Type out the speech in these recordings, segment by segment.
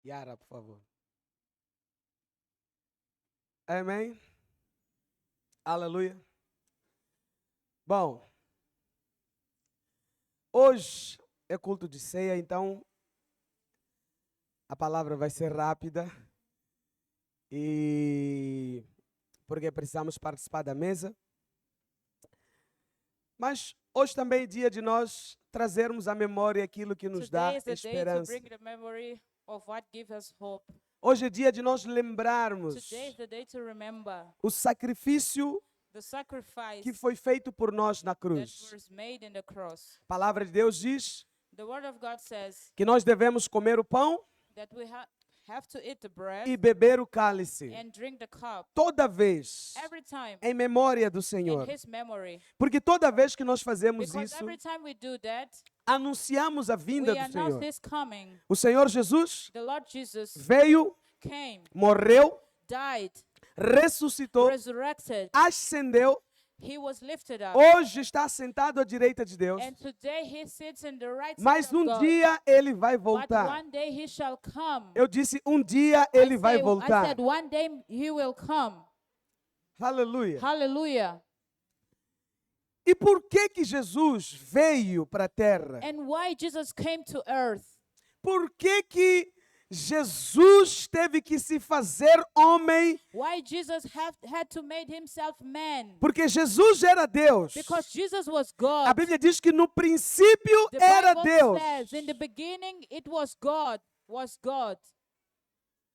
Yara, por favor. Amém? Aleluia. Bom, hoje é culto de ceia, então a palavra vai ser rápida e porque precisamos participar da mesa. Mas hoje também é dia de nós trazermos à memória aquilo que nos dá Today is the day to esperança. bring the memory of what gives us hope. Hoje é dia de nós lembrarmos Today is the day to remember o sacrifício the sacrifice que foi feito por nós na that cruz. was made in the cross. A palavra de Deus diz The word of God says que nós devemos comer o pão that we have to eat the bread e beber o cálice and drink the cup toda vez every time em memória do in Senhor. His memory. Porque toda vez que nós fazemos Because isso, every time we do that, anunciamos a vinda we do announce Senhor. His coming. O Senhor Jesus The Lord Jesus veio, came, morreu, died, ressuscitou, resurrected. ascendeu, He was lifted up. hoje está sentado à direita de Deus. And today He sits in the right Mas side of um God. dia ele vai But voltar. one day He shall come. Eu disse, um dia ele vai I voltar. said one day He will come. Aleluia. Hallelujah. E por que Jesus veio para a terra? And why Jesus came to earth? Por que Jesus teve que se fazer homem? Why Jesus had to make Himself man? Porque Jesus era Deus. Because Jesus was A God. Bíblia diz que no princípio The era Bible Deus. says in the beginning it was God.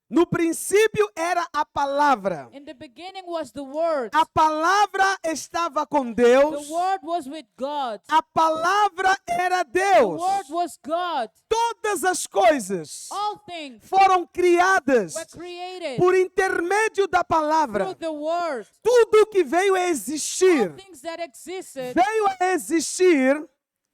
No princípio era a palavra. In the beginning was the Word. A palavra estava com The Deus. Word was with God. A palavra era The Deus. Word was God. Todas as coisas All things foram criadas were created por intermédio da through palavra. the Word. Tudo que veio a All existir, things that existed veio a existir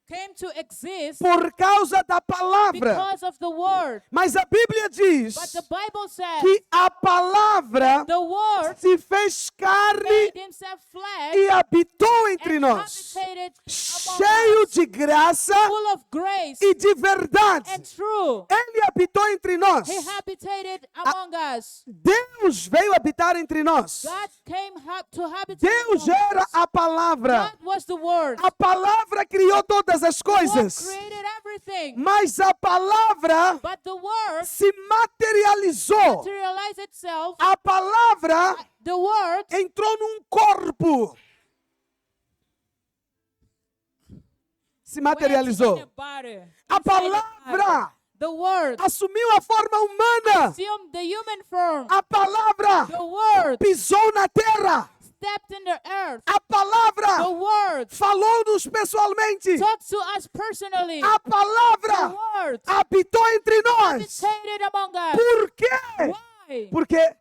came to exist por causa da palavra. because of the Word. Mas a Bíblia diz But the Bible says que a palavra the Word se fez carne made Himself flesh e habitou entre and nós, habitated among cheio us, de graça full of grace e de verdade. and true. Ele habitou entre nós. He habitated among us. Deus veio habitar entre nós. God came to habitate Deus among era us. a palavra. God was the Word. A palavra criou todas as The Word coisas. created everything. Mas a palavra But the Word se materializou. materialized itself. A palavra The Word entrou num corpo. Se went materializou. in a body. A Inside a body. palavra The Word assumiu a forma humana. assumed the human form. A palavra The Word pisou na terra. stepped in the earth. A The palavra Word falou-nos pessoalmente. talked to us personally. A The palavra Word habitou entre nós. habitated among us. Por quê? Why? Porque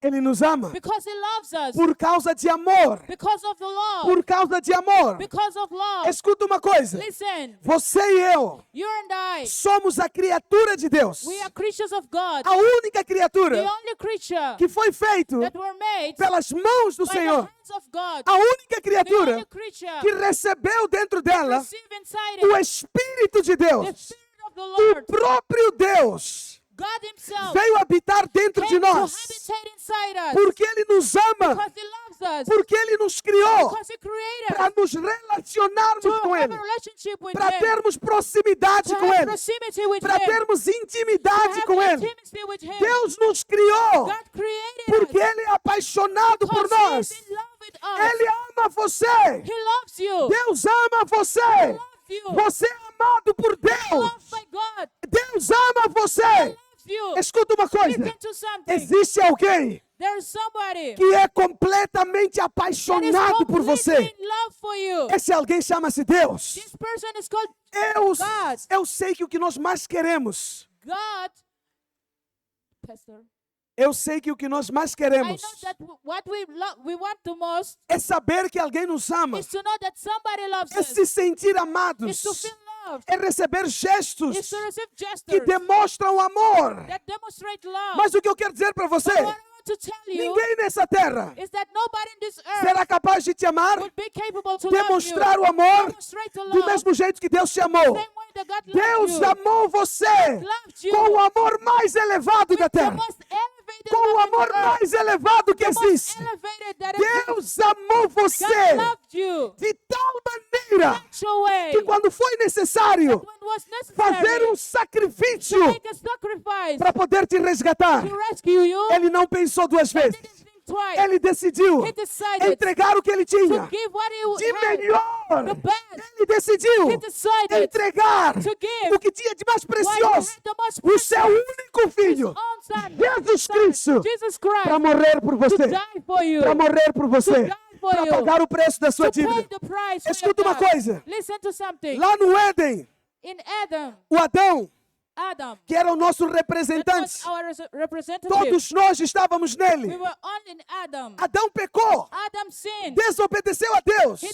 Ele nos ama. Because He loves us. Por causa de amor. Because of the love. Por causa de amor. Because of love. Escuta uma coisa. Listen, Você e eu you and I, somos a criatura de Deus. we are creatures of God. A única The criatura only creature que foi feito that were made pelas mãos do by the Senhor. hands of God. A única The criatura only creature que recebeu dentro dela receive inside o it Espírito de the Deus. Spirit of the O Lord. próprio Deus God Himself veio habitar dentro de came to nós. habitate inside us Porque Ele nos ama. because He loves us. Porque Ele nos criou Because He created para us nos relacionarmos to com have Ele. a relationship with Para Him, termos proximidade to com have Ele. proximity with Para Him, termos to intimidade have com Ele. intimacy with Him. Deus nos criou God created porque us Ele é apaixonado por because He nós. is in love with us. Ele ama você. He loves you. Deus ama He você. loves you. Você é amado por Deus. Loved by God. Deus ama você. Loves you. Escuta uma coisa. Listen to something. Existe alguém There is somebody que é completamente that is apaixonado por completely você. in love for you. Esse alguém chama-se Deus. This person is called Eu, eu sei que o que nós mais queremos, God. Pastor, eu sei que o que nós mais I queremos know that what we want the most é saber que alguém nos ama, is to know that somebody loves é us. se sentir Is to amados, feel loved. é receber gestos Is to receive que gestures demonstram amor. that demonstrate love. Mas o que eu quero dizer para você, But what I want to tell you ninguém nessa terra is that nobody in this earth será capaz de te amar, would be capable to love you. demonstrar o amor Demonstrate the do love mesmo jeito que Deus te amou. the same way that God loved Deus you. amou você Loved you com o amor mais elevado da with the terra. most elevated Com o love in the amor earth. mais elevado que The most existe. elevated that exists. Deus amou God você loved you de tal maneira such a way que quando foi necessário when it was fazer necessary um sacrifício to make a sacrifice para poder te resgatar, to rescue you, ele não pensou duas he didn't vezes. think twice. Ele decidiu He decided entregar o que ele to tinha give what de he had, melhor. the best. Ele decidiu He decided entregar to give o que tinha de mais what he precioso, had the most o seu precious, único filho, own son, Jesus Cristo, Jesus para Christ, morrer por to você, die for you, para morrer por você, die for para you, pagar o preço da sua to pay dívida. the price for Escuta your uma debt. coisa, Listen to something. lá no Éden, In Adam, o Adão, que era o nosso that representante, was our representative. todos nós estávamos We nele. were all in Adam. Adão pecou, Adam sinned. desobedeceu a Deus. He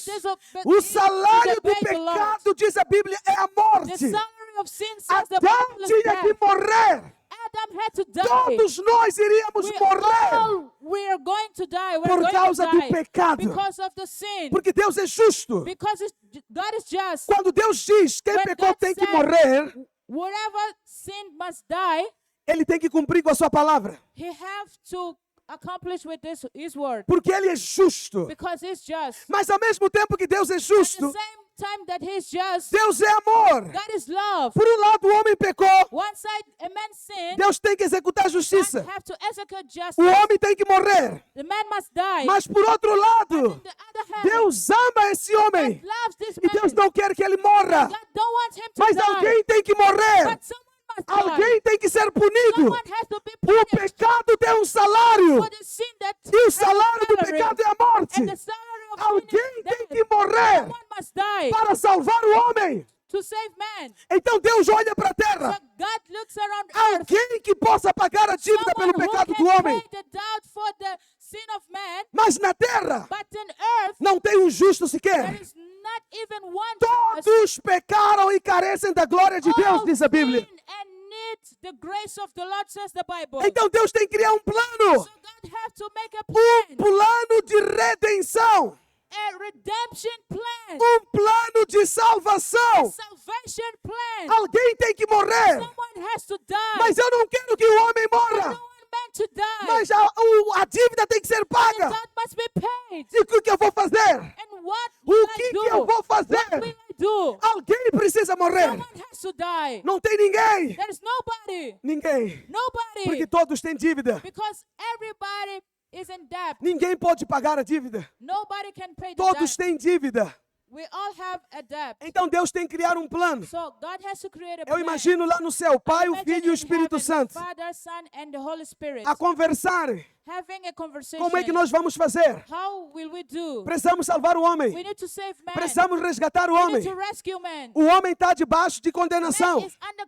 O salário do disobeyed the Lord. pecado, diz a Bíblia, é a The morte. salary of sin says the Adão Bible is tinha que death. morrer. Adam had to die. Todos nós iríamos morrer We are going to die. We're por going causa to do die pecado. because of the sin. Porque Deus é justo. Because God is just. Quando Deus diz quem When pecou God tem que said- morrer, Whatever sin must die, ele tem que cumprir com a sua palavra. he have to accomplish with his word. Porque ele é justo. Because he's just. Mas ao mesmo tempo que Deus é At the justo, same time that he's just, Deus é amor. God is love. Por um lado, o homem pecou. One side, a man sinned. Deus tem que executar a God justiça. have to execute O justice. homem tem que morrer. The man must die. Mas por outro On lado, the other hand, Deus ama esse homem. God loves this E Deus man. não quer que ele morra. God don't want him to Mas die. alguém tem que morrer. But someone must die. Alguém tem que ser punido. Someone has to be O punished pecado tem um salário. for the sin that E o has a salário do salary. pecado é a morte. And the salary of sin Alguém is tem death. que morrer Someone must die para salvar o homem. to save man. Então Deus olha para a So terra. God looks around earth. Alguém que possa pagar a dívida Someone pelo who pecado can do homem. pay the doubt for the sin of man. Mas na terra But in earth, não tem um justo there sequer. is not even one. Todos pecaram e carecem da glória de Deus, All diz a Bíblia. sin and need the grace of the Lord, says the Bible. Então Deus tem que criar um plano. So God have to make a Um plan, plano de redenção. a redemption plan, Um plano de salvação. salvation plan. Alguém tem que morrer. Someone has to die. Mas eu não quero que o homem I morra. don't want man to die. Mas a dívida tem que ser The paga. debt must be paid. E o que eu vou fazer? And what O will I que do? eu vou What fazer? will I do? Alguém precisa morrer. Someone has to die. Não tem ninguém. There is nobody. Ninguém. Nobody. Porque todos têm dívida. Because everybody is in debt. Ninguém pode pagar a dívida. Nobody can pay the Todos debt. têm dívida. We all have a debt. Então Deus tem que criar um plano. So God has to create a Eu plan. imagino lá no céu, Pai, o Imagine Filho e o in Espírito heaven, Santo Father, Son, and the Holy Spirit a conversarem. having a conversation. Como é que nós vamos fazer? How will we do? Precisamos salvar o We homem. need to save man. Precisamos resgatar o We homem. need to rescue man. O homem está debaixo de Man condenação. is under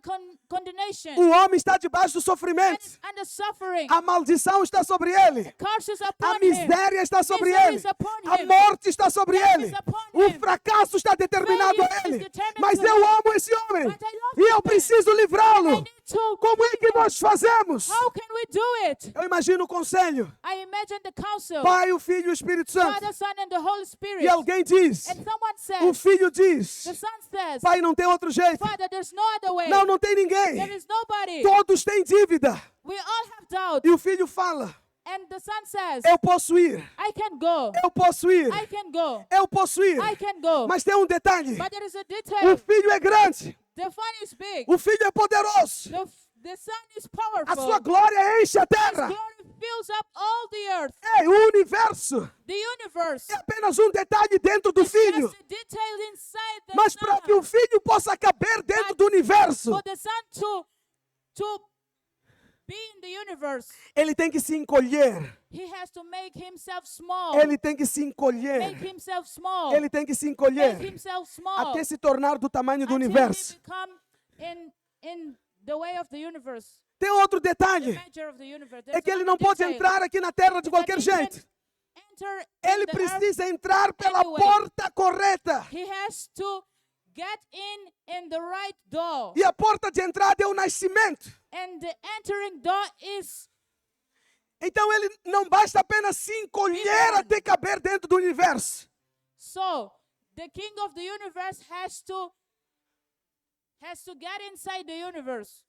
condemnation. O homem está debaixo do Man sofrimento. is under suffering. A maldição está sobre ele. Curses A upon him. miséria está sobre Misery ele. is upon A him. morte está sobre Death ele. is upon O him. fracasso está determinado Failure a is ele. determined Mas to eu him. amo esse homem. But I love E eu this man. preciso I livrá-lo. need to. Como é que nós fazemos? How can we do it? Eu imagino o conselho. I imagine the council. Pai, o Filho e o Espírito Santo. Father, Son, and the Holy Spirit. E alguém diz, And someone o says, filho diz, the Son says, Pai, não tem outro jeito. Father, there's no other way. Não tem There ninguém. is nobody. Todos têm dívida. We all have doubt. E o filho fala, And the Son says, eu posso ir. I can go. Eu posso ir. I can go. Eu posso ir. I can go. Mas tem um detalhe. But there is a O detail. filho é grande. The Son is big. O filho é poderoso. The Son is A powerful. sua glória enche a His terra. glory fills up all the earth. É o universo. The universe. É apenas um detalhe dentro do It's filho. just a detail inside the Mas para Son. que o filho possa caber dentro do universo, For the Son to be in the universe, ele tem que se encolher. he has to make himself small. Ele tem que se Make encolher. himself small. Ele tem que se Make encolher himself small. até se tornar do tamanho do Until universo. he become in the way of the universe. Tem outro The detalhe. measure of the universe. É There's que ele another não pode detail. entrar aqui na terra de qualquer That he jeito. can't enter in Ele the earth. precisa entrar pela anyway. porta correta. He has to get in the right door. E a porta de entrada é o nascimento. And the entering door is Então ele não basta apenas se encolher até caber dentro do universo. so the king of the universe has to get inside the universe.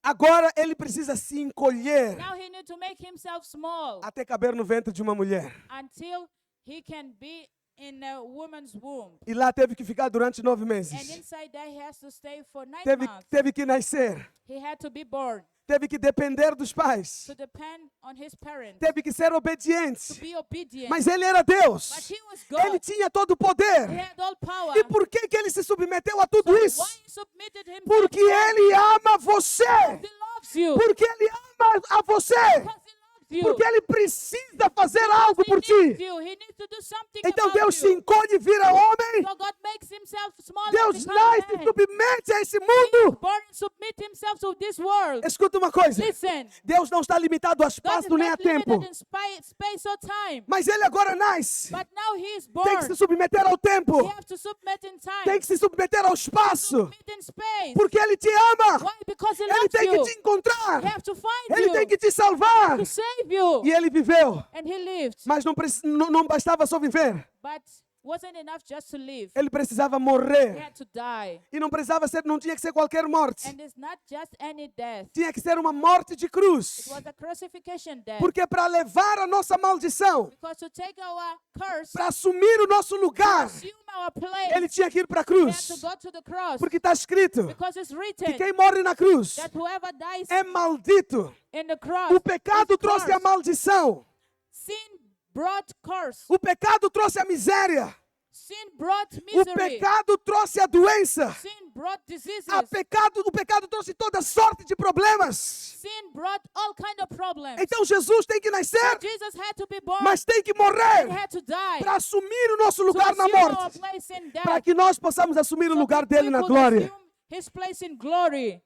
Agora ele precisa se encolher Now he needs to make himself small até caber no ventre de uma mulher. until he can be in a woman's womb. E lá teve que ficar durante 9 And meses. inside that, he has to stay for 9 Teve, months. teve que nascer. He had to be born, Teve que depender dos pais. to depend on his parents, Teve que ser to obediente. be obedient. Mas ele era Deus. But he was Ele God. tinha todo o He poder. had all power. E por que ele se submeteu a tudo So isso? why he submitted himself Porque to God? ele ama você. He loves you. Porque ele ama a você. Because he loves you. Porque ele precisa fazer algo por He needs ti. you. He needs to do something Então about Deus se you. encolhe e vira homem. So God makes himself small Deus and nasce becomes e man. submete a esse He mundo. is born and submit himself to this world. Escuta uma coisa. Listen, Deus não está limitado a God is espaço nem a not tempo. limited in space or time. Mas ele agora nasce. But now he is Tem que born. se submeter ao tempo. He has to submit in time. Tem que se submeter ao espaço. Submit in space. Porque ele te ama. Why? Because he Ele loves tem que you. te encontrar. He has to find Ele tem you que te salvar. to save you. E ele viveu. And he lived. Mas não bastava só viver. But wasn't enough just to live. Ele precisava He morrer. had to die. E não tinha que ser qualquer morte. And it's not just any death. Tinha que ser uma morte de cruz. It was a crucifixion death. Porque para levar a nossa maldição, Because to take our curse, para assumir o nosso lugar, assume our place, ele tinha que ir para a he had cruz. to go to the cross. Porque está escrito Because it's que written quem morre na cruz that whoever dies é maldito. in the cross, O pecado is trouxe a cursed. maldição. Sin brought curse. O pecado trouxe a miséria. Sin brought O misery. pecado trouxe a doença. Sin brought diseases. O pecado trouxe toda sorte de problemas. Sin brought all kind of problems. Então Jesus tem que nascer, Jesus had to be born. mas tem que He morrer had to die. para assumir o nosso To lugar na assume our morte. place in death. Para que nós possamos assumir o So lugar that dele we na could glória. assume his place in glory.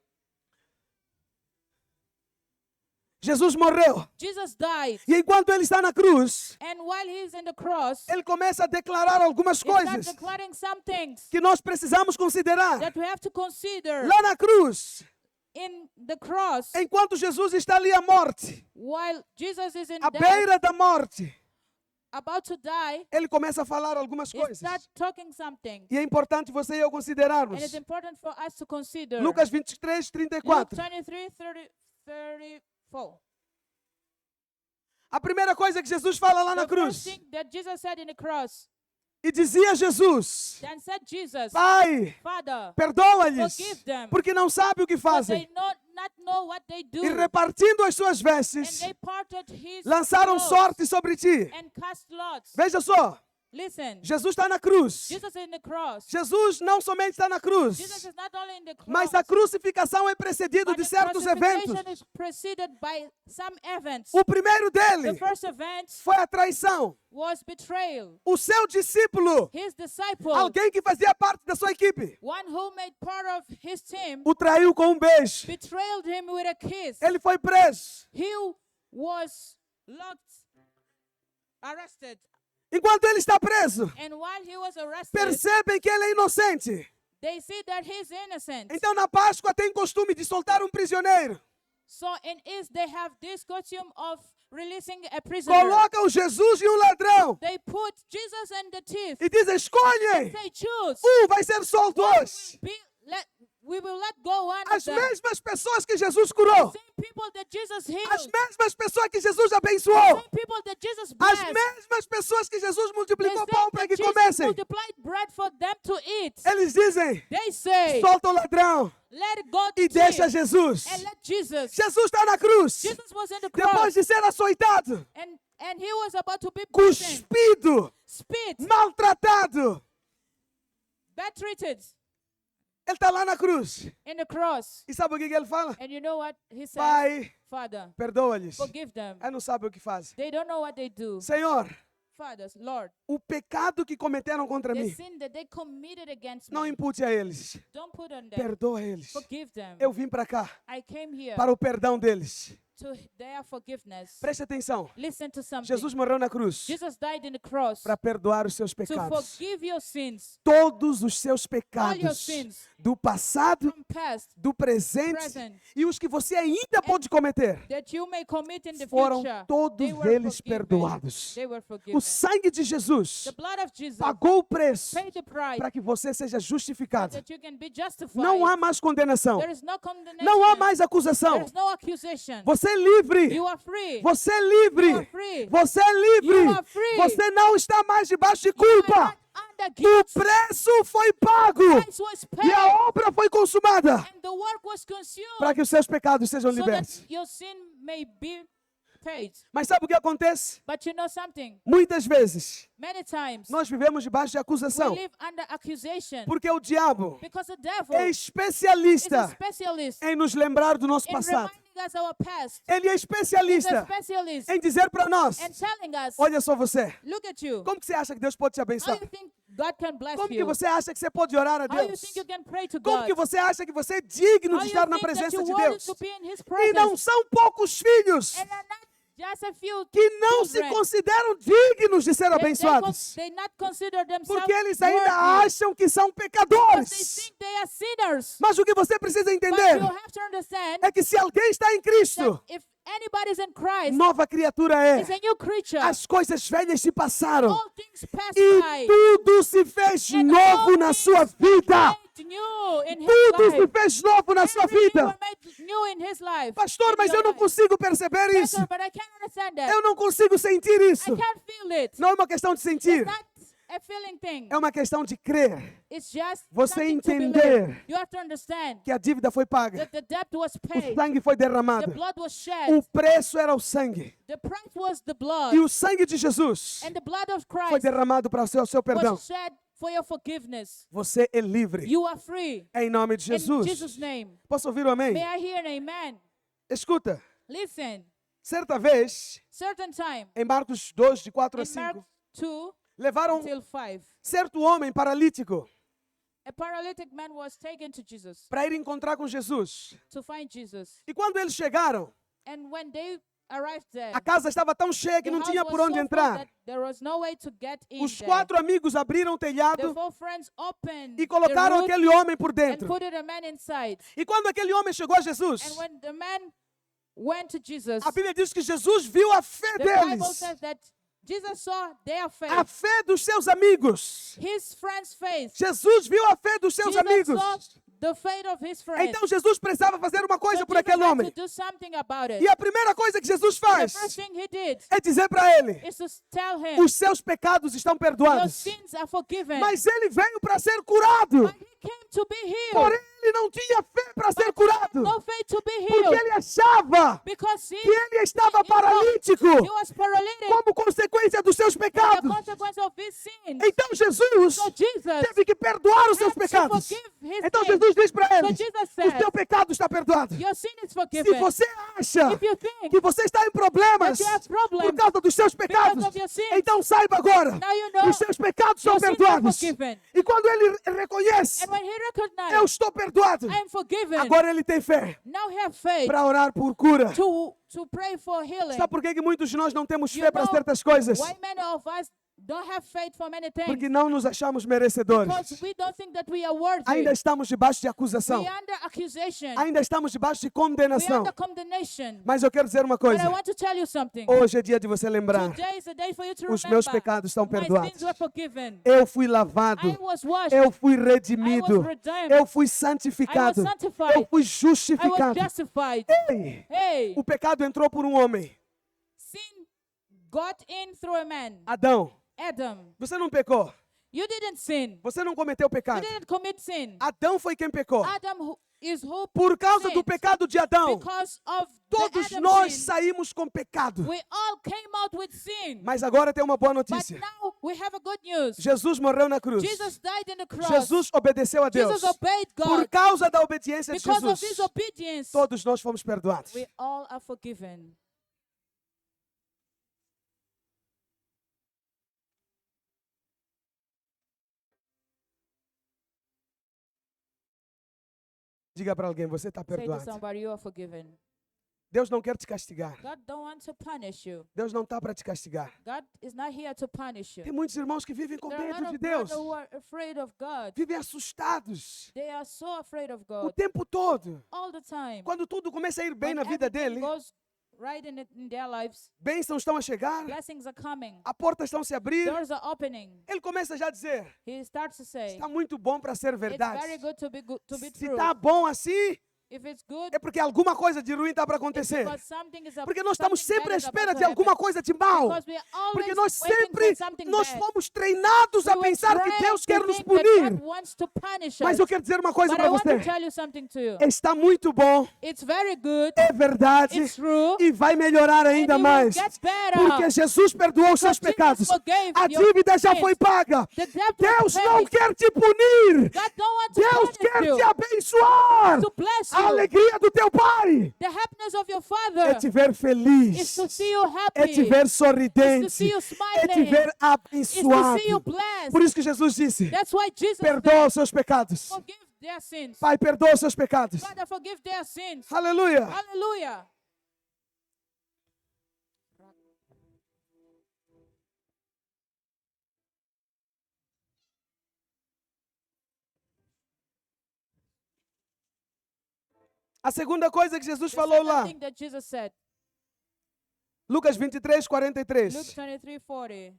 Jesus morreu. Jesus died. E enquanto ele está na cruz, And while he's in the cross, ele começa a declarar algumas he starts coisas declaring some things que nós precisamos considerar. that we have to consider. Lá na cruz, In the cross, enquanto Jesus está ali à morte, while Jesus is in à death, beira da morte, about to die, ele começa a falar algumas he coisas. starts talking something. E é importante você e eu considerarmos. And it's important for us to consider. Lucas 23, Luke 34. 23, 34. A primeira coisa que Jesus fala lá na The first cruz. thing that Jesus said in the cross. E dizia Jesus: Then said Jesus, Pai, Father, perdoa-lhes, forgive them, porque não sabem o que for they fazem. not know what they do. E repartindo as suas And vestes, they parted his lançaram clothes sorte sobre ti. and cast lots. Veja só, Listen, Jesus está na cruz. Jesus is in the cross. Jesus não somente está na cruz, Jesus is not only in the cross, mas a crucificação é precedida but de the certos eventos. crucifixion is preceded by some events. O primeiro The dele first event foi a traição. was betrayal. O seu discípulo, His disciple, alguém que fazia parte da sua equipe, one who made part of his team, o traiu com um beijo. betrayed him with a kiss. Ele foi preso. He was arrested. Enquanto ele está preso, And while he was arrested, percebem que ele é inocente. they see that he's innocent. Então na Páscoa tem costume de soltar um prisioneiro. So in East, they have this custom of releasing a prisoner. Colocam Jesus e um ladrão. They put Jesus and the thief. E dizem, escolhem. They choose. Vai ser solto hoje. We will let go one of As them. mesmas pessoas que Jesus curou. Same people that Jesus healed. As mesmas pessoas que Jesus abençoou. Same people that Jesus As blessed. mesmas pessoas que Jesus The multiplicou same pão para that que Jesus comessem. multiplied bread for them to eat. Eles dizem, They say, solta o ladrão let go e the deixa thief Jesus. and let Jesus. Jesus está na cruz. Jesus was in the cross Depois de ser açoitado, and he was about to be beaten, cuspido, spit, maltratado. bad treated Ele está lá na cruz. in the cross. E sabe o que ele fala? And you know what he said? Pai, Father, perdoa-lhes. forgive them. Eles não sabem o que fazem. They don't know what they do. Senhor, Father, Lord, o pecado que cometeram contra the mim, sin that they committed against não me, impute a eles. don't put on them. Perdoa eles. Forgive them. Eu vim para cá I came here para o perdão deles. to their forgiveness. Preste atenção. Listen to something. Jesus morreu na cruz Jesus died in the cross para perdoar os seus to pecados. forgive your sins, Todos os seus all your pecados. sins, Do passado, from past, do presente present, e os que você ainda pode cometer. that you may commit in the Foram future. todos They were eles forgiven. perdoados. They were O forgiven. sangue de Jesus The blood of Jesus pagou o preço paid the price para que você seja justificado. that you can be justified. Não há mais condenação. There is no condemnation. Não há mais acusação. There is no accusation. Você é livre. You are free. Você é You livre. are free. Você é livre. You are free. Você não está mais debaixo de You are culpa. not under O guilt. preço foi pago Price was e a paid obra foi consumada and the work was consumed para que os seus pecados sejam so that libertos. your sin may be paid. Mas sabe o que acontece? But you know something? Muitas vezes Many times nós vivemos debaixo de we acusação live under accusation porque o diabo because the devil é is a especialista specialist em nos lembrar do nosso in passado. reminding us our past. Ele é He's a especialista specialist em dizer para nós: and telling us, olha só você, look at you. como que você acha que Deus pode te How abençoar? you think God can bless Como que you? você acha que você pode orar a How you Deus? think you can pray to Como God? que você acha que você é digno How de you estar na think that presença you de worthy Deus? to be in His E não presence? são poucos filhos And are not just a few que não se children consideram dignos de ser They abençoados. not consider themselves Porque eles ainda worthy acham que são because they pecadores. think they are sinners. Mas o que você precisa But entender you have to understand é que se alguém está em Cristo, that if anybody is in Christ, nova criatura is é. a new creature. As coisas velhas se passaram All things pass e by. tudo se fez And novo all na things sua vida. made new in His Tudo se life. fez novo na sua Everything vida. were made new in His life. Pastor, in mas your eu não life. consigo perceber isso. Pastor, but I can't understand that. Eu não consigo sentir I isso. can't feel it. Não é uma questão de sentir, It's not a feeling thing. é uma questão de crer. It's just Você something to entender believe. You have to understand que a dívida foi paga, that the debt was o paid. sangue foi The derramado, blood was shed. o preço era o sangue The price was the blood. e o sangue de Jesus And the blood of foi Christ derramado para o seu perdão. was shed for your forgiveness. Você é livre You are free. em nome de In Jesus. Jesus' name. Posso ouvir um amém? May I hear an amen? Escuta, Listen. certa vez, Certain time. em Marcos 2, de 4 a In Mark 5, 2 levaram till 5. certo homem paralítico A paralytic man was taken to Jesus para ir encontrar com Jesus. to find Jesus. E quando eles chegaram, And when they arrived there, a casa estava tão cheia que the não house tinha was por onde so full entrar. that there was no way to get in Os there. 4 amigos abriram o The telhado 4 friends opened e colocaram the roof aquele homem por and dentro. put a man inside. E quando aquele homem chegou a Jesus, And when the man went to Jesus, a Bíblia diz que Jesus viu a fé the Bible deles, says that Jesus saw their a faith, fé dos seus amigos. his friends' faith. Jesus viu a fé dos seus Jesus amigos. saw the faith of his friends. Então Jesus precisava fazer uma coisa So por Jesus aquele had homem. to do something about it. E a primeira coisa que Jesus The faz first thing he did é dizer para ele: is to tell him, os seus pecados estão your perdoados. sins are forgiven. Mas ele veio para ser curado. But he came to be healed. Porém, ele não tinha fé para ser curado. No faith to be Porque healed. ele achava Because que ele estava paralítico he was paralytic como consequência dos seus as a pecados. consequence of his sins. Então Jesus So Jesus teve que perdoar os seus had to pecados. forgive his Então sins. Jesus diz para So ele: Jesus o said, teu pecado está perdoado. your sin is Se forgiven. você acha If you think que você está em problemas that you have problems por causa dos seus pecados, of your sins, então saiba agora, now you know os seus pecados são your sins are perdoados. forgiven. E quando ele reconhece, And when he eu recognized, estou perdoado, I am forgiven, agora ele tem fé now he have faith para orar por cura. to pray for healing. Sabe por que muitos de nós não temos You fé para know certas coisas? Why many of us don't have faith for many things? Porque não nos achamos merecedores. Because we don't think that we are worthy. Ainda estamos debaixo de acusação. We are under accusation. Ainda estamos debaixo de We are condenação. under condemnation. Mas eu quero dizer uma But I coisa. want to tell you something. Hoje é dia de você lembrar. Today is a day for you to Os remember. meus pecados estão My perdoados. sins were forgiven. Eu fui lavado. I was washed. Eu fui I redimido. was redeemed. Eu fui I was santificado. sanctified. Eu fui I was justificado. justified. Ei, Hey, o pecado entrou por um homem, sin got in through a man, Adão. Adam. Você não pecou. You didn't sin. Você não cometeu You pecado. didn't commit sin. Adão foi quem pecou. Adam is who Por causa do sinned. pecado de Adão, Because of the todos Adam nós sin, saímos com pecado. we all came out with sin. Mas agora tem uma boa But notícia. now we have a good news. Jesus morreu na cruz. Jesus died in the cross. Jesus obedeceu a Deus. Jesus obeyed Por God. causa da obediência de Because of Jesus, his obedience, todos nós fomos perdoados. we all are forgiven. Diga para alguém, você está Say to perdoado. somebody, you are forgiven. Deus não quer te castigar. God don't want to punish you. Deus não está para te castigar. God is not here to punish you. Tem muitos irmãos que vivem com There are a medo lot de of Deus. brothers who are afraid of God. Vivem assustados They are so afraid of o God tempo todo. all the time. Quando tudo começa a ir bem When na vida everything dele, goes right in their lives, bênçãos estão a chegar, blessings are coming, a portas estão a se abrir, doors are opening. ele começa já a dizer, He starts to say, está muito bom para ser it's verdade. very good to be Se true. está bom assim, If it's good, é porque alguma coisa de ruim está para it's acontecer. because something is Porque nós estamos something sempre à bad is about espera to de alguma happen. coisa de mal. Because we are Porque always nós waiting sempre for something nós bad. fomos treinados a We were pensar que trained Deus to quer nos think that punir. God wants to punish Mas us. eu quero dizer uma coisa But para I want você. to tell you something to you. Está muito bom, It's very good. é verdade It's true. e vai melhorar ainda And it will mais. get better. Porque Jesus perdoou os seus Jesus pecados. forgave A your dívida já sins. foi paga. The debt Deus was não paid. quer te punir. God don't want to Deus punish quer you. te abençoar. To bless A you. alegria do teu Pai The happiness of your é Father te ver is feliz. to see you É happy. te ver Is to sorridente. see you É te smiling. ver Is to see you abençoado. blessed. Por isso que Jesus disse, That's why Jesus perdoa said, os seus pecados. forgive their sins. Pai, perdoa os seus pecados. Father, forgive their sins. Aleluia. Hallelujah. A segunda coisa que Jesus The falou second lá, thing that Jesus said, Lucas 23, Luke 43. 23:40.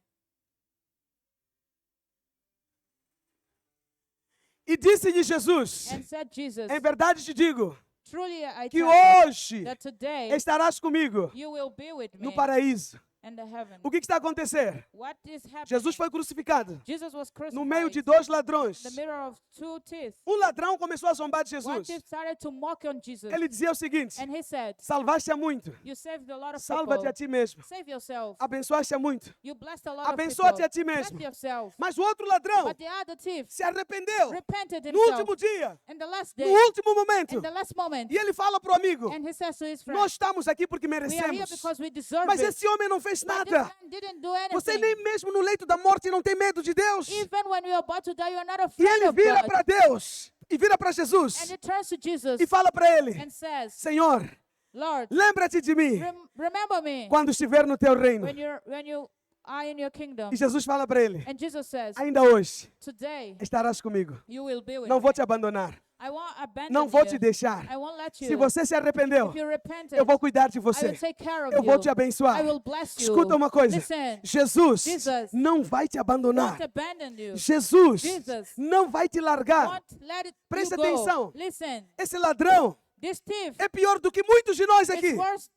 E disse-lhe Jesus, And said Jesus, em verdade te digo, truly I que tell you hoje that today estarás comigo you will be with me no paraíso. in the heaven. O que está a acontecer? What is happening? Jesus foi crucificado Jesus was crucified no meio de dois ladrões. in the mirror of two teeth. Um ladrão começou a zombar de One Jesus. thief started to mock on Jesus. Ele dizia o seguinte, And he said, salvaste a muito, you saved a lot of salva-te people. a ti mesmo. Save yourself. Abençoaste a muito, You blessed a lot of abençoa-te people. a ti Bless mesmo. yourself. Mas o outro ladrão But the other thief se arrependeu repented no himself último dia, in the last no day, último momento. in the last moment. E ele fala pro amigo, And he says to his friend, nós estamos aqui porque we are here merecemos. because we deserve Mas it. esse homem não fez But this nada. man didn't do Você anything. nem mesmo no leito da morte não tem medo de Deus. Even when you're about to die, you're not E afraid ele of vira God. para Deus e vira para And Jesus he turns to Jesus e fala para ele, and says, Senhor, Lord, lembra-te de mim remember me quando estiver no teu reino. when you are in your kingdom. E Jesus fala para ele, And Jesus says, ainda hoje today estarás comigo. you will be with Não me. vou te abandonar. I won't abandon Não vou you. te deixar. I won't let you. Se você se arrependeu, If you repented, eu vou cuidar de I você. will take care of Eu vou you. te abençoar. I will bless you. Escuta uma coisa. Listen, Jesus Jesus não vai te abandonar. won't abandon you. Jesus Jesus não vai te largar. Won't let it Presta you go. atenção. Listen, Esse ladrão this thief é pior do que muitos de nós aqui. is worse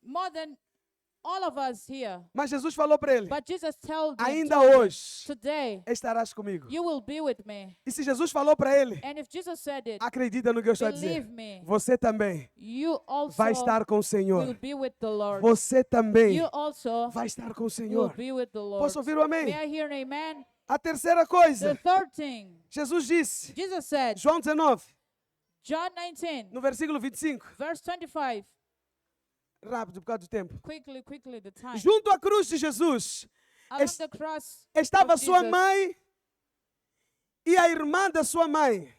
more than all of us here. Mas Jesus falou para ele, But Jesus told him, ainda hoje today estarás comigo. you will be with me. E se Jesus falou para ele, And if Jesus said it, acredita no que eu estou a dizer. believe me, Você também you also vai estar com o will Senhor. be with the Lord. Você também You also vai estar com o will Senhor. be with the Lord. Posso ouvir o amém? May I hear an amen? A terceira The coisa, third thing, Jesus disse, Jesus said, João 19, John 19, no versículo 25, verse 25. rápido por causa do tempo. Quickly, the time. Junto à cruz de Jesus Along es- the cross estava of sua Jesus, mãe e a irmã da sua mãe,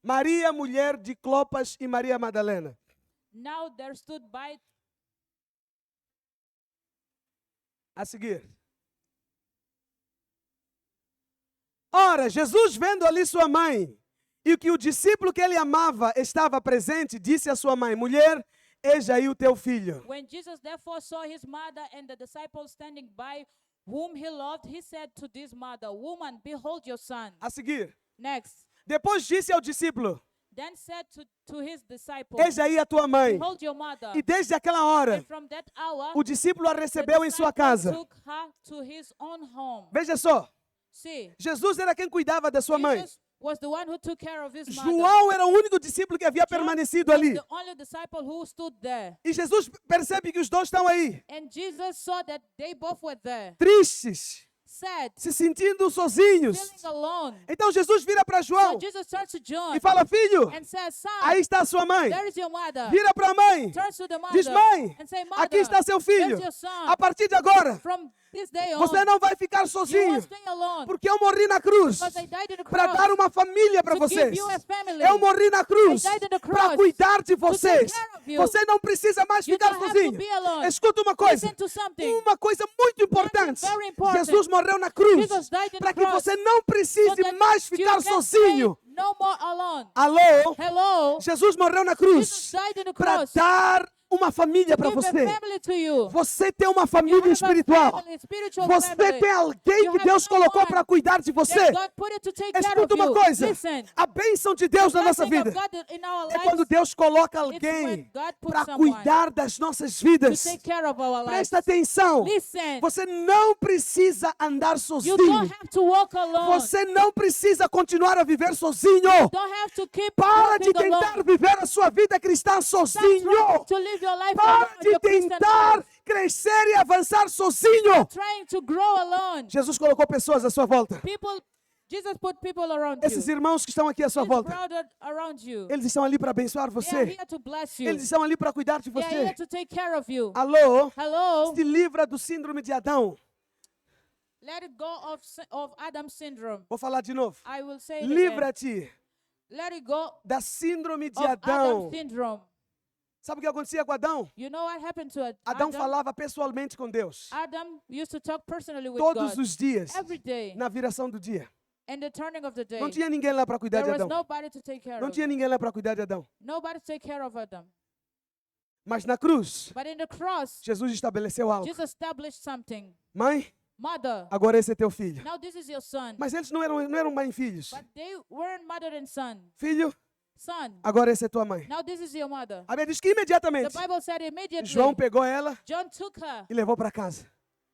Maria, mulher de Clopas, e Maria Madalena. now there stood by A seguir. Ora, Jesus, vendo ali sua mãe, e que o discípulo que ele amava estava presente, disse à sua mãe, mulher, eis aí o teu filho. When Jesus therefore saw his mother and the disciples standing by, whom he loved, he said to this mother, Woman, behold your son. A seguir. Next. Depois disse ao discípulo, Then said to his disciples, eis aí a tua mãe. Behold your mother. E desde aquela hora, And from that hour, o discípulo a the recebeu em sua disciples casa. took her to his own home. Veja só, See, Jesus era quem cuidava da sua mãe. Jesus was the one who took care of his mother. João era o único discípulo que havia John permanecido was ali. the only disciple who stood there. E Jesus percebe que os dois estão aí, And Jesus saw that they both were there, tristes, sad, se sentindo sozinhos. feeling alone. Então Jesus vira para So João Jesus turns to John e fala, filho, and says, Son, aí está a sua mãe. there is your mother. Vira para a mãe. Turns to the mother Diz, mãe, and say, Mother, aqui está seu filho. there's your son. A partir de agora, From this day on, Você não vai ficar you sozinho. won't stay alone. Porque eu morri na cruz Because I died in the para cross dar uma família para to give vocês. you a family. Eu morri na cruz I died in the para cross cuidar de to take vocês. care of you. Você não precisa mais You ficar don't have to sozinho. be alone. Escuta uma coisa. Listen to something. Uma coisa muito importante. very important. Jesus morreu na cruz Jesus died in para the que cross você não precise so that mais you ficar can sozinho. stay no more alone. Alô? Hello? Jesus morreu na Jesus cruz died in the para cross dar uma família para give a você. family to you. Você tem uma You família have a espiritual. family, spiritual Você family. tem alguém You que have Deus colocou someone para cuidar de você. that God put it to take care Escuta of uma you. coisa. Listen. A bênção de Deus na nossa Blessing vida of God in our é quando lives Deus coloca when alguém God puts para someone cuidar das nossas to vidas. take care of our lives. Presta atenção. Listen. Você não precisa andar You sozinho. don't have to walk alone. Você não precisa continuar a viver sozinho. Don't have to keep Para de walking tentar alone. viver a sua vida cristã Stop sozinho. trying to live your life Para alone, de your Christian tentar life. crescer e avançar sozinho. Trying to grow alone. Jesus colocou pessoas à sua volta. People, Jesus put people around Esses you. irmãos que estão aqui à sua His volta, brother around you. eles estão ali para abençoar They are você. here to bless you. Eles estão ali para cuidar de They are here você. to take care of you. Alô? Hello? Se livra do síndrome de Adão. Let it go of Adam's syndrome. Vou falar de novo. I will say it again. Livra-te Let it go da síndrome de of Adão. Adam's syndrome. Sabe o que acontecia com Adão? You know what happened to Adão Adam? falava pessoalmente com Deus. Adam used to talk personally with Todos God os dias. every day. Na viração do dia. And the turning of the day, Não tinha ninguém lá para cuidar there de was Adão. nobody to take care Não of tinha him. ninguém lá para cuidar de Adão. Nobody to take care of Adam. Mas na cruz, But in the cross, Jesus estabeleceu algo. Jesus established something. Mãe, Mother, agora esse é teu filho. now this is your son. Mas eles não eram mãe e filhos. But they weren't mother and son. Filho, Son, agora esse é tua mãe. now this is your mother. A Bíblia diz que The imediatamente Bible said immediately, João pegou ela John took her e levou para casa.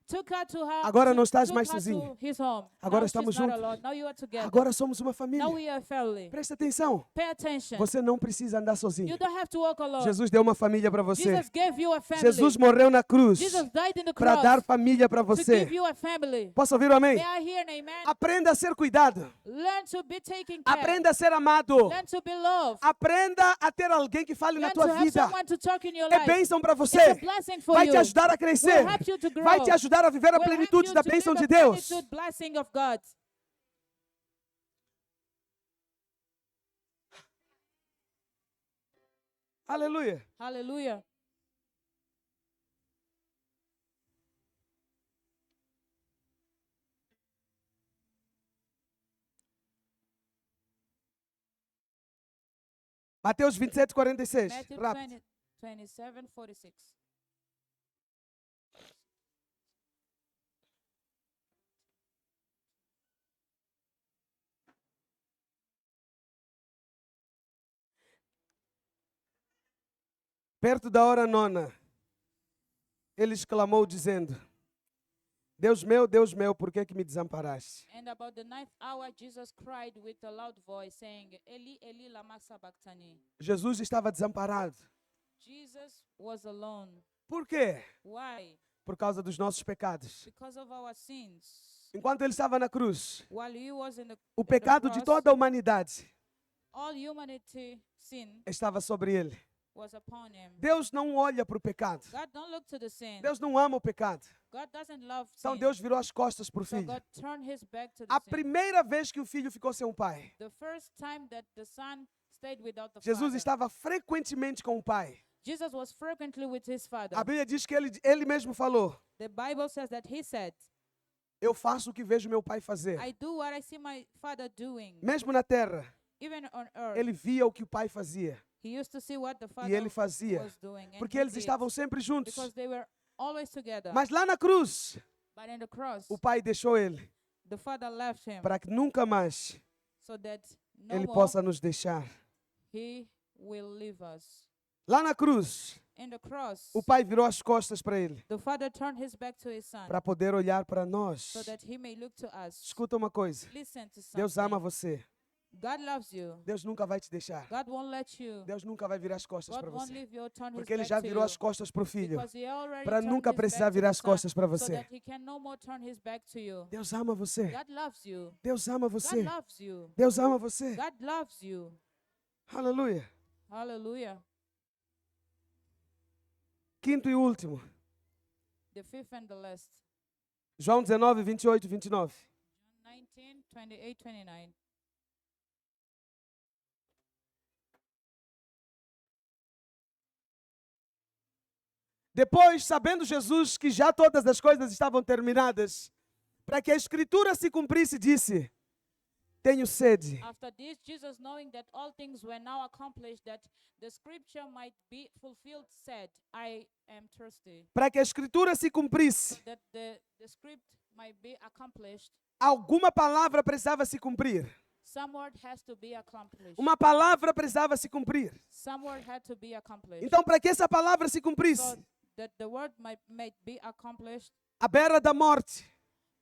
took her to her. Agora não estás took mais her sozinho. to his home. Agora Now estamos she's not juntos. alone. Now you are together. Agora somos uma família. Now we are family. Presta atenção. Pay attention. Você não precisa andar You sozinho. don't have to walk alone. Jesus deu uma família para você. Jesus gave you a family. Jesus morreu na cruz Jesus died in the para cross dar família para to você. give you a family. Posso ouvir o amém? May I hear an amen? Aprenda a ser cuidado. Learn to be taken care. Aprenda a ser amado. Learn to be loved. Aprenda a ter alguém que fale na Learn tua to have vida. someone to talk in your É life. bênção para It's a você. blessing for Vai you. te ajudar a crescer. Will help you to grow. Vai te ajudar a viver a Will help plenitude you da to bênção live de the Deus. plenitude blessing of God. Aleluia. Hallelujah. Mateus 27:46. Matthew Rápido. 27:46. Perto da hora nona, ele exclamou dizendo: Deus meu, por que me desamparaste? And about the ninth hour, Jesus cried with a loud voice, saying, Eli, Eli, lama sabachthani. Jesus estava desamparado. Jesus was alone. Por quê? Why? Por causa dos nossos pecados. Because of our sins. Enquanto ele estava na cruz, While he was in the o pecado de toda a humanidade all humanity sin estava sobre ele. was upon him. Deus não olha para o pecado. God don't look to the sin. Deus não ama o pecado. God doesn't love Então sin. Deus virou as costas para o So filho. God turned his back to the A sin. primeira vez que o filho ficou sem um pai, The first time that the son stayed without the Jesus father. estava frequentemente com o pai. Jesus was frequently with his father. A Bíblia diz que ele mesmo falou: The Bible says that he said, Eu faço o que vejo meu pai fazer. I do what I see my father doing. Mesmo na terra, Even on earth, ele via o que o pai fazia he used to see what the e father ele fazia, was doing. And porque he eles did, estavam sempre juntos. because they were always together. Mas lá na cruz, But in the cross, o pai deixou ele the father left him para que nunca mais so that no ele more possa nos deixar. he will leave us. Lá na cruz, In the cross, o pai virou as costas para ele the father turned his back to his son para poder olhar para nós. so that he may look to us. Escuta uma coisa: Listen to Deus ama something. você. God loves you. Deus nunca vai te deixar. God won't let you. Deus nunca vai virar as costas God para won't você. leave you or turn his Porque ele back já to virou you. as costas para o filho, Because he already para turned nunca his precisar back to virar the as son, costas para so você. that he can no more turn his back to you. Deus ama você. God loves you. Deus ama God você. loves you. Deus ama você. God loves you. Aleluia. Hallelujah. Quinto e último. The fifth and the last. João 19, 28 e 29. 19, 28, 29. Depois, sabendo Jesus que já todas as coisas estavam terminadas, para que a escritura se cumprisse, disse: tenho sede. After this, Jesus, knowing that all things were now accomplished, that the scripture might be fulfilled, said, I am thirsty. Para que a escritura se cumprisse, That the script might be accomplished, alguma palavra precisava se cumprir. some word has to be accomplished. Uma palavra precisava se cumprir. Some word had to be accomplished. Então, para que essa palavra se cumprisse, So that the word might be accomplished, à beira da morte,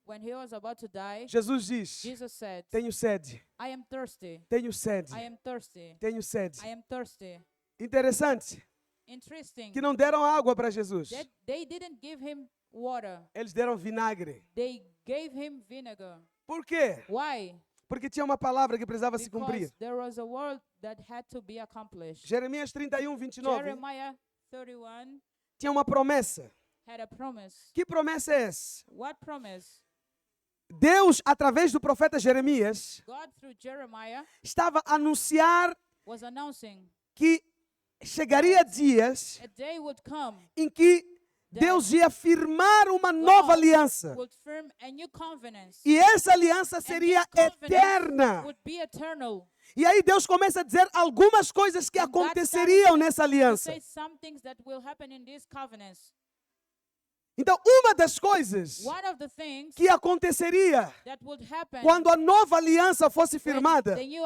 when he was about to die, Jesus diz: Jesus said, tenho sede, I am thirsty. tenho sede, I am thirsty. tenho sede. I am thirsty. Interessante Interesting. que não deram água para Jesus. That they didn't give him water. Eles deram vinagre. They gave him vinegar. Por quê? Why? Porque tinha uma palavra que precisava se Because cumprir. there was a word that had to be accomplished. Jeremias 31, 29 Jeremiah 31 tinha uma promessa. had a promise. Que promessa é essa? What promise? Deus, através do profeta Jeremias, God, through Jeremiah, estava a anunciar was announcing que chegaria dias a day would come, em que Deus ia firmar uma nova aliança. would firm a new covenant. E essa aliança And seria this covenant eterna. would be eternal. E aí Deus começa a dizer algumas coisas que And God aconteceriam nessa To aliança. say some things that will happen in this covenant. Então, uma das coisas One of the things que aconteceria that would happen quando a nova aliança fosse when firmada, the new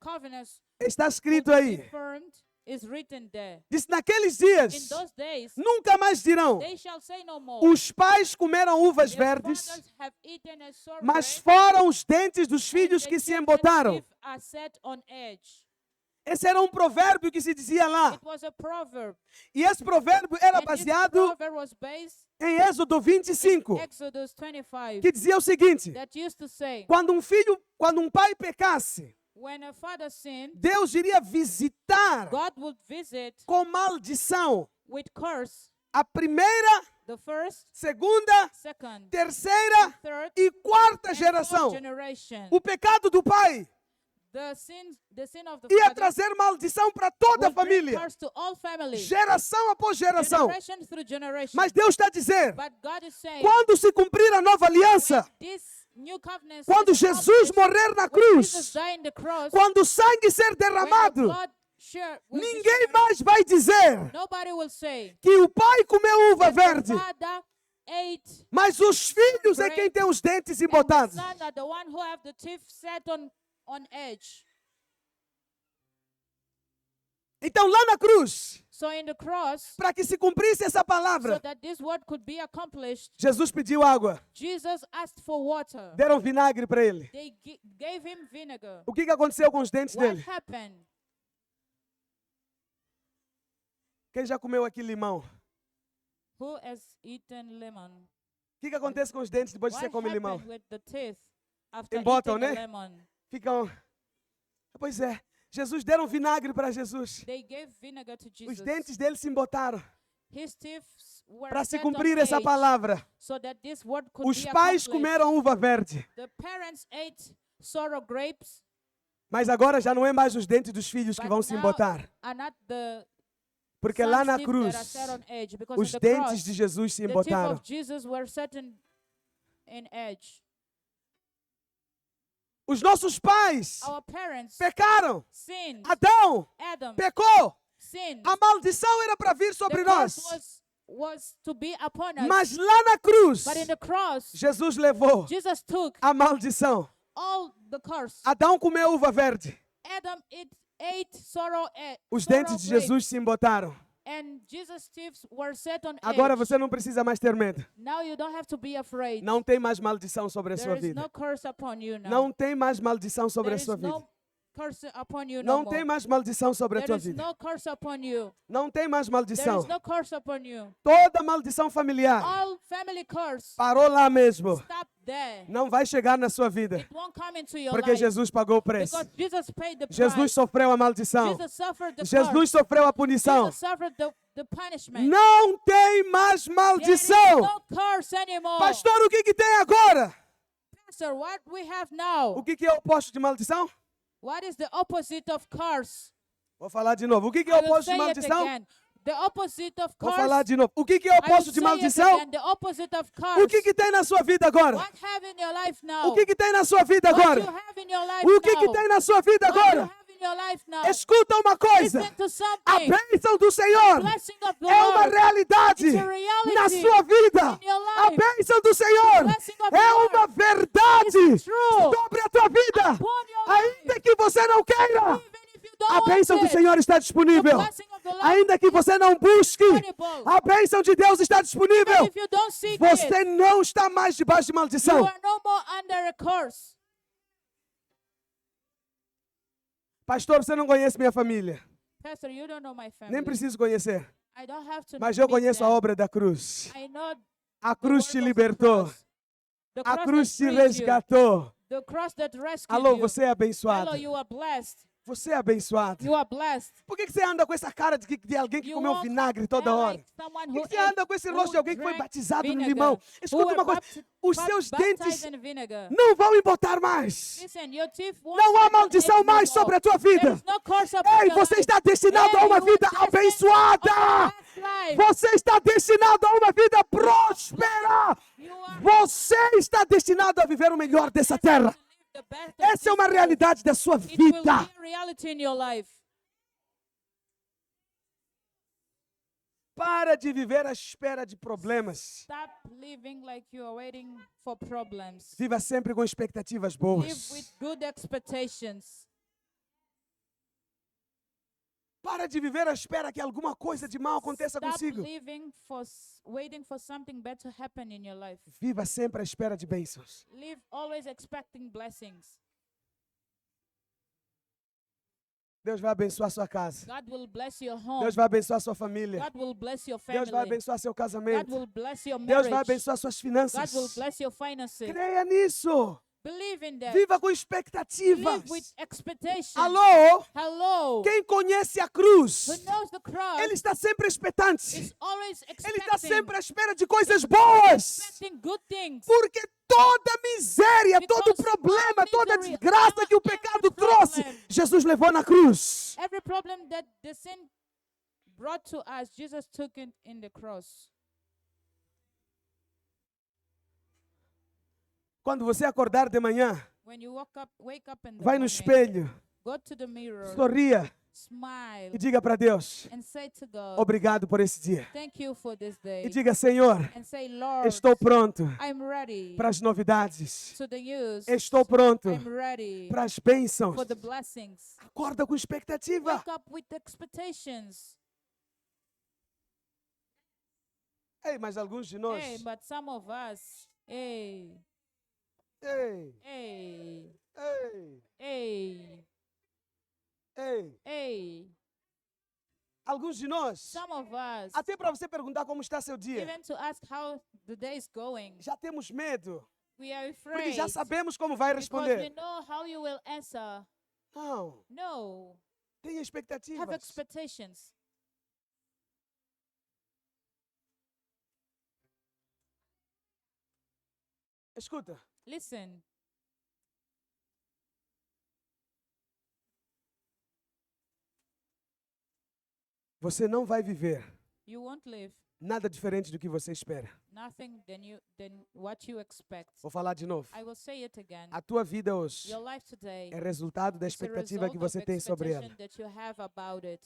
covenant está escrito would be aí. firmed is written there. Diz: naqueles In dias, those days, nunca mais dirão: they shall say no more. os pais comeram uvas Their verdes, fathers have eaten a sour mas grape, foram os dentes dos and filhos the que se children's embotaram. teeth are set on edge. Esse era um provérbio que se dizia lá. It was a proverb. E esse provérbio era And this baseado proverb was based em Êxodo 25, Exodus 25 que dizia o seguinte: that used to say, quando um pai pecasse, when a father sinned, Deus iria visitar God would visit com maldição with curse a primeira, the first, segunda, second, terceira third, e quarta and geração. fourth generation. O pecado do pai The sin of the ia father trazer maldição para toda a would bring família, curse to all families, geração após geração. generation through generation. Mas Deus está a dizer: But God is saying, quando se cumprir a nova aliança, when this new covenant quando is Jesus accomplished, morrer na when Jesus cruz, died on the cross, quando o sangue ser when the derramado, blood will be ninguém shed, mais vai dizer nobody will say, que o pai comeu uva that the verde, father ate, mas os filhos é quem tem os dentes and the embotados. son are the one who have the teeth set on edge. Então lá na cruz, So in the cross, para que se cumprisse essa so palavra, that this word could be accomplished, Jesus pediu água. Jesus asked for water. Deram vinagre para ele. They gave him vinegar. O que aconteceu com os dentes What dele? happened? Quem já comeu aqui limão? Who has eaten lemon? O que acontece com os dentes depois de What você come limão? happened with the teeth after Embotam, eating the né? lemon? Ficam. Pois é, Jesus deram vinagre para Jesus. They gave vinegar to Os Jesus. dentes dele se embotaram His teeth were para se set on cumprir essa edge palavra. so that this word could Os be pais accomplished. comeram uva verde, The parents ate sour grapes, mas agora já não é mais os dentes dos filhos que but vão se now embotar. are not the Porque lá son's na teeth cruz, that are set on edge, because os on the dentes cross, de Jesus se the teeth embotaram. of Jesus were set in edge. Os nossos pais Our parents pecaram. sinned. Adão Adam pecou. sinned. A maldição era para vir sobre The curse nós. was to be upon us. Mas lá na cruz, But in the cross, Jesus levou Jesus took a maldição. all the curse. Adão comeu uva verde. Adam ate sorrow, Os sorrow dentes de grapes, Jesus se embotaram. and Jesus' teeth were set on Agora edge. você não precisa mais ter medo. Now you don't have to be afraid. Não tem mais maldição sobre a There sua is vida. no curse upon you now. Não tem mais maldição sobre There a is sua vida. no curse upon you no Não more. tem mais maldição sobre a There tua is vida. no curse upon you. Não tem mais There maldição. is no curse upon you. Toda maldição familiar All family curse. parou lá mesmo. Stop there. Não vai chegar na sua vida. It won't come into your Porque life. Jesus pagou o preço. Because Jesus paid the Jesus price. sofreu a maldição. Jesus suffered the Jesus curse. sofreu a punição. Jesus suffered the punishment. Não tem mais There is maldição. no curse anymore. Pastor, o que tem agora? Pastor, what we have now? O que é o oposto de maldição? What is the opposite of curse? Vou falar de novo. O que é I o will oposto de say it maldição? again. The opposite of Vou curse. falar de novo. O que é o I will oposto de say it maldição? again. The opposite of curse. O que tem na sua vida agora? What have in your life now? O que tem na sua vida What agora? you have in your life O que now? tem na sua vida What you agora? have in your life now? Escuta uma coisa. Listen to A something. bênção do Senhor Blessing of the é uma Lord. realidade It's a reality na sua vida. in your A life. bênção do Senhor blessing of the é Lord uma verdade is true sobre a tua vida. upon your life. Ainda que você não queira, Even if you don't a bênção want do it, Senhor está the disponível. blessing of the Lord Ainda que você não busque, disponible. a bênção de Deus está disponível. Even if you don't seek Você it, não está mais debaixo de you maldição. are no more under a curse. Pastor, você não conhece minha família. Pastor, you don't know my family. Nem preciso conhecer. I don't have to Mas eu meet conheço a them. obra da cruz. I know A the cruz work te of the libertou. cross. The A cross cruz that te freed you. resgatou. The cross that rescued Alô, you. você é abençoado. Hello, you are blessed. Você é abençoado. You are blessed. Por que você anda com essa cara de alguém que You comeu walk vinagre toda there hora? like someone Por who que você ate- anda com esse who rosto de alguém que foi drank batizado no vinegar, limão? who Escuta were uma coisa. Os seus baptized dentes in vinegar. não vão embotar mais. Listen, your teeth won't Não há settle maldição anymore. mais sobre a tua There vida. is no curse upon Ei, your você life. está destinado a Hey, uma you vida are destined abençoada. of a blessed life. Você está destinado a uma vida próspera. You are Você está destinado a viver o melhor dessa terra. to live the best of Essa é this uma world. realidade da sua It will be vida. a reality in your life. Para de viver à espera de problemas. Stop living like you are waiting for problems. Viva sempre com expectativas Live boas. with good expectations. Para de viver à espera que alguma coisa de mal aconteça Stop consigo. living waiting for something bad to happen in your life. Viva sempre à espera de bênçãos. Live always expecting blessings. Deus vai abençoar sua casa. God will bless your home. Deus vai abençoar sua família. God will bless your Deus vai family. abençoar seu God casamento. will bless your Deus vai marriage. abençoar suas God finanças. will bless your finances. Creia nisso. Believe in that. Viva com expectativas. Live with expectations. Alô? Hello. Quem conhece a cruz, Who knows the cross ele está sempre expectante. is always Ele está expecting, sempre à espera de coisas boas. expecting good things. Porque toda miséria, todo Because problema, all toda misery, desgraça que o every pecado problem, trouxe, Jesus levou na cruz. Every problem that the sin brought to us, Jesus took it in the cross. Quando você acordar de manhã, When you wake up in the vai no morning, espelho, go to the mirror, sorria smile, e diga para Deus: and say to God, obrigado por esse dia. thank you for this day. E diga: Senhor, And say, Lord, estou pronto I'm ready para as novidades. to the news. Estou pronto I'm ready para as bênçãos. for the blessings. Acorda com expectativa. Wake up with expectations. Ei, mas alguns de nós. Hey, but some of us, hey, Ei, hey, ei, hey, ei. hey. Alguns de nós. Some of us, Até para você perguntar como está seu dia. even to ask how the day is going, Já temos medo. we are Porque afraid já sabemos como vai because we responder. know how you will answer. Não, No, tenha have expectativas. expectations. Escuta, Listen, você não vai viver you won't live nada diferente do que você espera. nothing than what you expect. Vou falar de novo. I will say it again. A tua vida hoje Your life today é resultado da is a expectativa result que você of tem sobre ela. expectation that you have about it.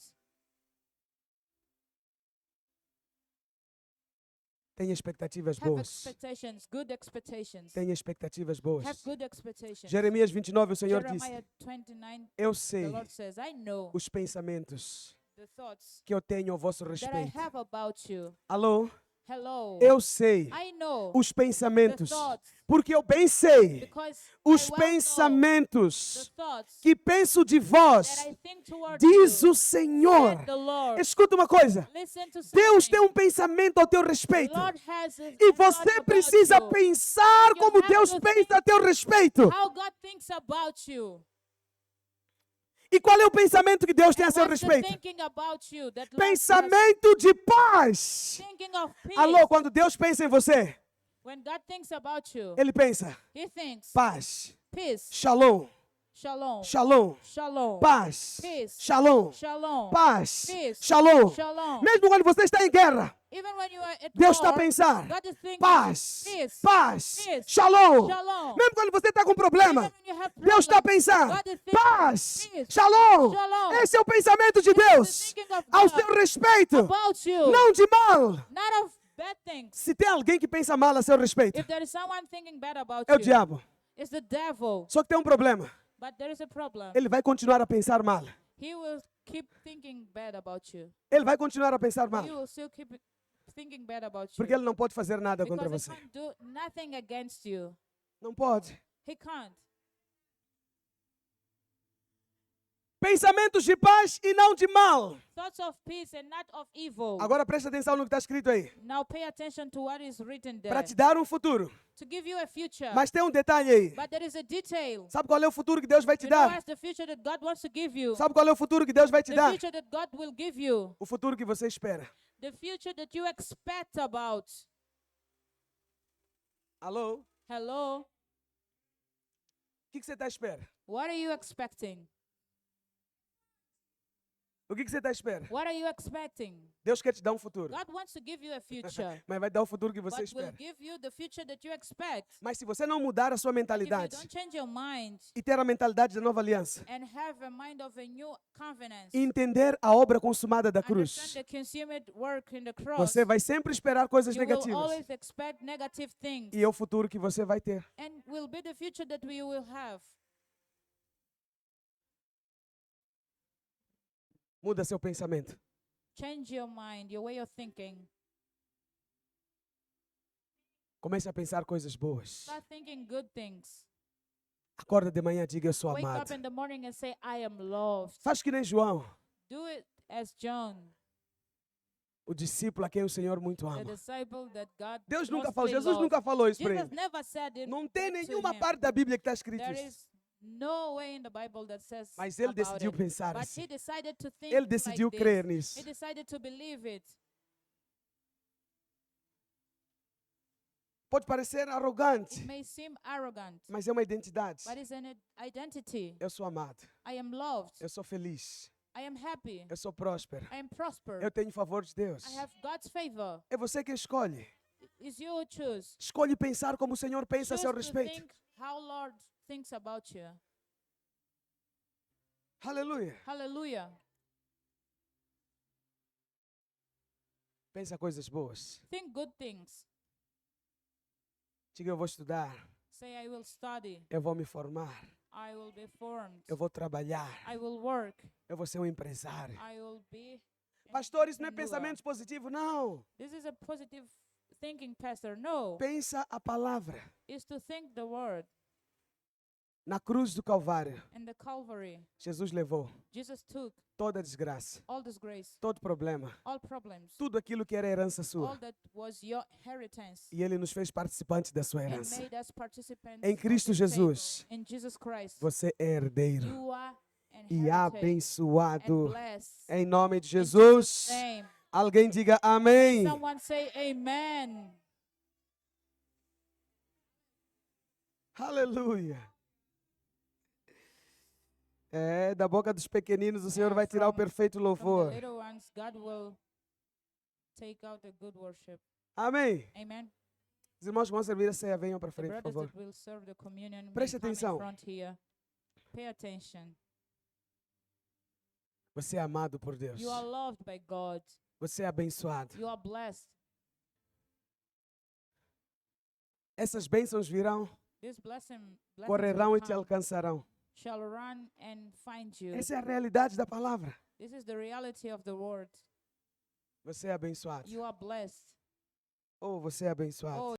Tenha expectativas Have boas. expectations, good expectations. Tenha expectativas boas. Have good expectations. Jeremias 29, o Senhor disse: Jeremiah 29, Eu the sei Lord says, I know os pensamentos the thoughts que eu tenho ao vosso that I respeito. have about you. Alô? Hello. Eu sei I know os pensamentos, the thoughts, porque eu bem sei because os I well know the pensamentos thoughts que penso de that vós, I think toward diz you, o Senhor. said the Lord. Escuta uma coisa. Listen to Deus tem something. pensamento ao teu The respeito. Lord has a E thought você about precisa you. pensar You como have Deus to pensa think a teu respeito. How God thinks about you. E qual é o pensamento que Deus tem a And seu what's the respeito? thinking about you that Lord has? Pensamento de paz. Thinking of peace. Alô, quando Deus pensa em você, When God thinks about you, Ele pensa He thinks paz, peace, shalom, shalom, shalom, shalom, paz, peace, shalom, shalom, paz, peace, shalom. shalom. Mesmo quando você está em guerra, Even when you are at Deus está a war, pensar God is thinking paz, peace, paz, peace, shalom. shalom. Mesmo quando você está com problema, Even when you have Deus está a problems, pensar God is thinking paz, peace, shalom. shalom. Esse é o pensamento de This is Deus the thinking of ao God seu respeito, about you, não de mal. not of bad things. Se tem alguém que pensa mal a seu respeito, If there is someone thinking bad about é o you, diabo. it's the devil. Só que tem um problema. But there is a problem. Ele vai continuar a pensar mal. He will keep thinking bad about you. Ele vai continuar a pensar mal. He will still keep thinking bad about you. Porque ele não pode fazer nada contra Because você. he can't do nothing against you. Não pode. He can't. Pensamentos de paz e não de mal. Thoughts of peace and not of evil. Agora presta atenção no que está escrito aí. Now pay attention to what is written there. Para te dar um futuro. To give you a future. Mas tem um detalhe aí. But there is a detail. Sabe qual é o futuro que Deus vai te You know dar? what's the future that God wants to give you? Sabe qual é o futuro que Deus vai te The dar? future that God will give you. O futuro que você espera. The future that you expect about. Alô? Hello? O que você está à espera? What are you expecting? O que você está à espera? What are you expecting? Deus quer te dar um futuro. God wants to give you a future. Mas vai dar o futuro que você But will espera. give you the future that you expect. Mas se você não mudar a sua If you mentalidade don't change your mind e ter a mentalidade da nova aliança, and have a mind of a new covenant, e entender a obra consumada da cruz, understand the consummate work in the cross, você vai sempre esperar coisas you will negativas. always expect negative things. E é o futuro que você vai ter. And will be the future that we will have. Muda seu pensamento. Change your mind, your way of thinking. Comece a pensar coisas boas. Start thinking good things. Acorda de manhã e diga: eu sou Wake amado. up in the morning and say, I am loved. Faz que nem João, Do it as John, o discípulo a quem o Senhor muito the ama. disciple that God Deus nunca falou, mostly Jesus loved. nunca falou isso para Jesus ele. never said it Não tem to nenhuma him. parte da Bíblia que está escrito There isso. is no way in the Bible that says Mas ele about decidiu it. pensar But assim. he decided to think Ele decidiu like crer this. nisso. He decided to believe it. Pode parecer arrogante, It may seem arrogant, mas é uma identidade. but it's an identity. Eu sou amado. I am loved. Eu sou feliz. I am happy. Eu sou próspero. I am prosper. Eu tenho favor de Deus. I have God's favor. É você que escolhe. It's you who choose. Escolhe pensar como o Senhor pensa a Choose seu to respeito. think how Lord thinks about you. Aleluia. Hallelujah. Pensa coisas boas. Think good things. Diga: eu vou estudar. Say, I will study. Eu vou me formar. I will be formed. Eu vou trabalhar. I will work. Eu vou ser um empresário. I will be. an Pastor, isso não é entrepreneur. pensamentos positivos, não. This is a positive thinking, Pastor. No, Pensa a palavra. it's to think the word. Na cruz do Calvário, In the Calvary, Jesus levou Jesus took toda a desgraça, all disgrace, todo problema, all problems, tudo aquilo que era herança all sua. that was your inheritance, E Ele nos fez participantes da sua and herança. made us participants Em of Cristo the Jesus, table. In Jesus Christ, você é herdeiro you are e inherited and abençoado. blessed. Em nome de In Jesus, name. alguém diga amém. Someone say amen. Aleluia. É, da boca dos pequeninos o Senhor Yeah, vai tirar o from- perfeito From louvor. the little ones, God will take out the good worship. Amém. Amen. Os irmãos que vão servir a ceia, venham para The frente, por brothers favor. that will serve the communion will Preste come in atenção. front here. Pay attention. Você é amado por Deus. You are loved by God. Você é abençoado. You are blessed. Essas bênçãos virão, This blessings correrão will e te come, alcançarão. shall run and find you. Essa é a realidade da palavra. This is the reality of the word. Você é abençoado. You are blessed. Oh, você é abençoado. Oh,